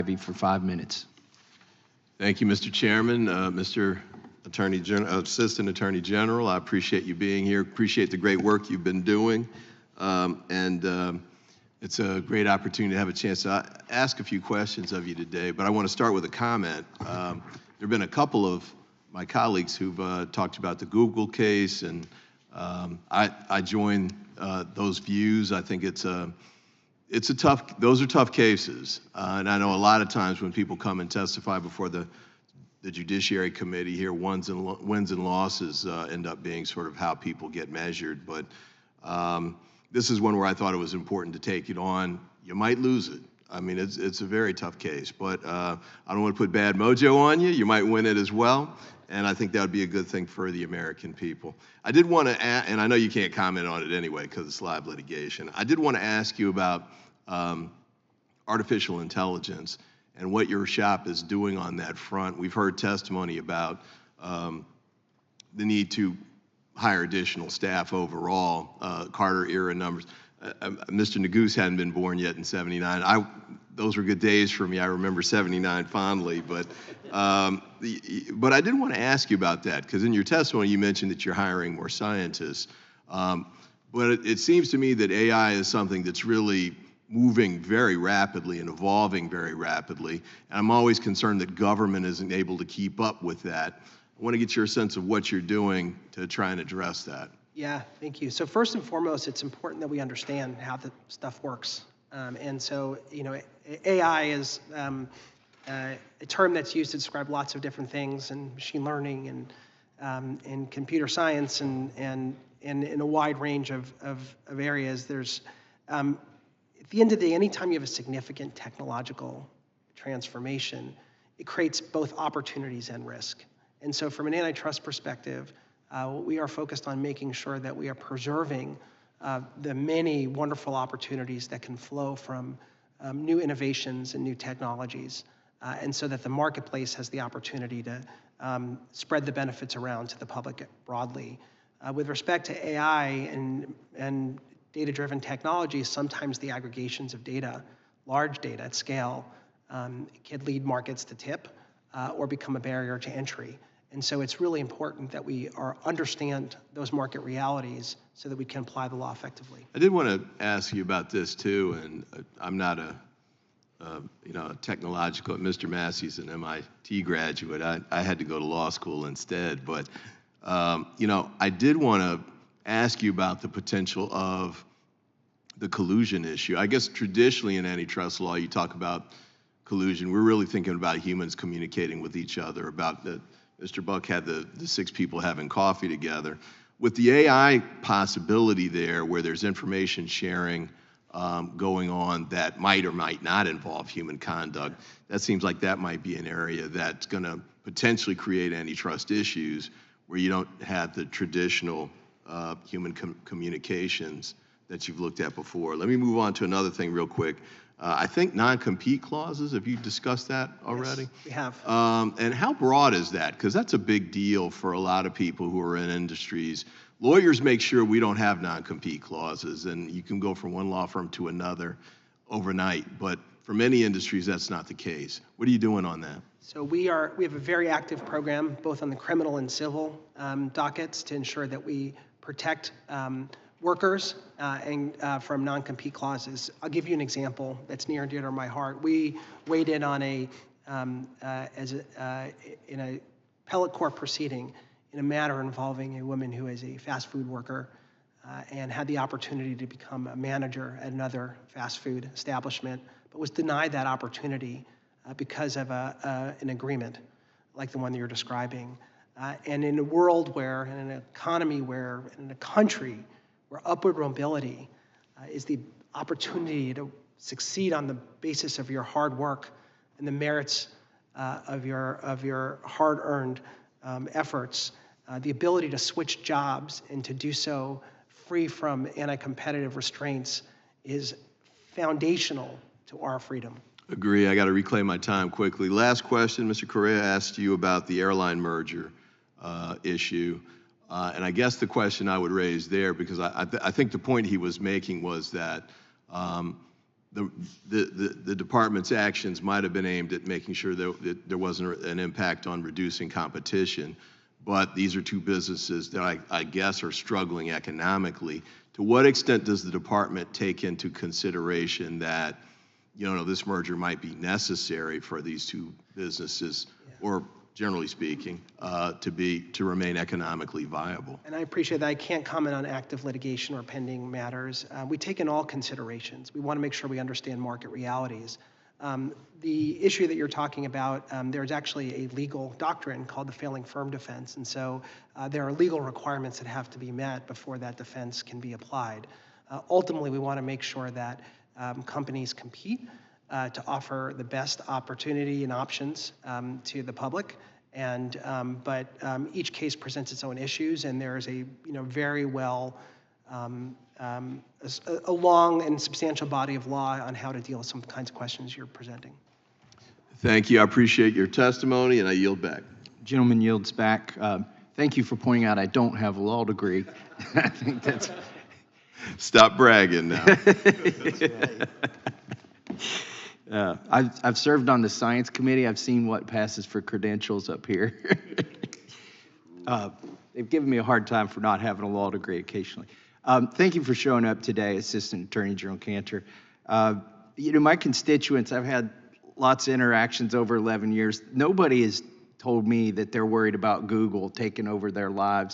Ivey for 5 minutes. Thank you, Mr. Chairman. Mr. Assistant Attorney General, I appreciate you being here. Appreciate the great work you've been doing. It's a great opportunity to have a chance to ask a few questions of you today, but I want to start with a comment. There have been a couple of my colleagues who've talked about the Google case, and I join those views. I think those are tough cases. And I know a lot of times when people come and testify before the Judiciary Committee here, wins and losses end up being sort of how people get measured. But this is one where I thought it was important to take it on. You might lose it. I mean, it's a very tough case, but I don't want to put bad mojo on you. You might win it as well. And I think that would be a good thing for the American people. I did want to add, and I know you can't comment on it anyway because it's live litigation. I did want to ask you about artificial intelligence and what your shop is doing on that front. We've heard testimony about the need to hire additional staff overall, Carter era numbers. Mr. Nagoose hadn't been born yet in '79. Those were good days for me. I remember '79 fondly, but I did want to ask you about that because in your testimony you mentioned that you're hiring more scientists. But it seems to me that AI is something that's really moving very rapidly and evolving very rapidly. And I'm always concerned that government isn't able to keep up with that. I want to get your sense of what you're doing to try and address that. Yeah, thank you. So first and foremost, it's important that we understand how the stuff works. And so, you know, AI is a term that's used to describe lots of different things, and machine learning and computer science and in a wide range of areas. There's at the end of the day, anytime you have a significant technological transformation, it creates both opportunities and risk. And so from an antitrust perspective, we are focused on making sure that we are preserving the many wonderful opportunities that can flow from new innovations and new technologies, and so that the marketplace has the opportunity to spread the benefits around to the public broadly. With respect to AI and data-driven technologies, sometimes the aggregations of data, large data at scale, can lead markets to tip or become a barrier to entry. And so it's really important that we understand those market realities so that we can apply the law effectively. I did want to ask you about this too, and I'm not a technological. Mr. Massey's an MIT graduate. I had to go to law school instead, but I did want to ask you about the potential of the collusion issue. I guess traditionally in antitrust law, you talk about collusion. We're really thinking about humans communicating with each other, about Mr. Buck had the 6 people having coffee together. With the AI possibility there, where there's information sharing going on that might or might not involve human conduct, that seems like that might be an area that's going to potentially create antitrust issues where you don't have the traditional human communications that you've looked at before. Let me move on to another thing real quick. I think non-compete clauses, have you discussed that already? Yes, we have. And how broad is that? Because that's a big deal for a lot of people who are in industries. Lawyers make sure we don't have non-compete clauses, and you can go from one law firm to another overnight. But for many industries, that's not the case. What are you doing on that? So we have a very active program, both on the criminal and civil dockets, to ensure that we protect workers from non-compete clauses. I'll give you an example that's near and dear to my heart. We weighed in on in a appellate court proceeding in a matter involving a woman who is a fast food worker and had the opportunity to become a manager at another fast food establishment, but was denied that opportunity because of an agreement like the one that you're describing. And in a world where, in an economy where, in a country where upward mobility is the opportunity to succeed on the basis of your hard work and the merits of your hard-earned efforts, the ability to switch jobs and to do so free from anti-competitive restraints is foundational to our freedom. Agree. I got to reclaim my time quickly. Last question, Mr. Correa asked you about the airline merger issue. And I guess the question I would raise there, because I think the point he was making was that the department's actions might have been aimed at making sure that there wasn't an impact on reducing competition, but these are two businesses that I guess are struggling economically. To what extent does the department take into consideration that, this merger might be necessary for these two businesses, or generally speaking, to remain economically viable? And I appreciate that. I can't comment on active litigation or pending matters. We take in all considerations. We want to make sure we understand market realities. The issue that you're talking about, there's actually a legal doctrine called the failing firm defense. And so there are legal requirements that have to be met before that defense can be applied. Ultimately, we want to make sure that companies compete to offer the best opportunity and options to the public. But each case presents its own issues, and there is a very well a long and substantial body of law on how to deal with some kinds of questions you're presenting. Thank you. I appreciate your testimony, and I yield back. Gentleman yields back. Thank you for pointing out I don't have a law degree. I think that's... Stop bragging now. I've served on the science committee. I've seen what passes for credentials up here. They've given me a hard time for not having a law degree occasionally. Thank you for showing up today, Assistant Attorney General Cantor. My constituents, I've had lots of interactions over 11 years. Nobody has told me that they're worried about Google taking over their lives.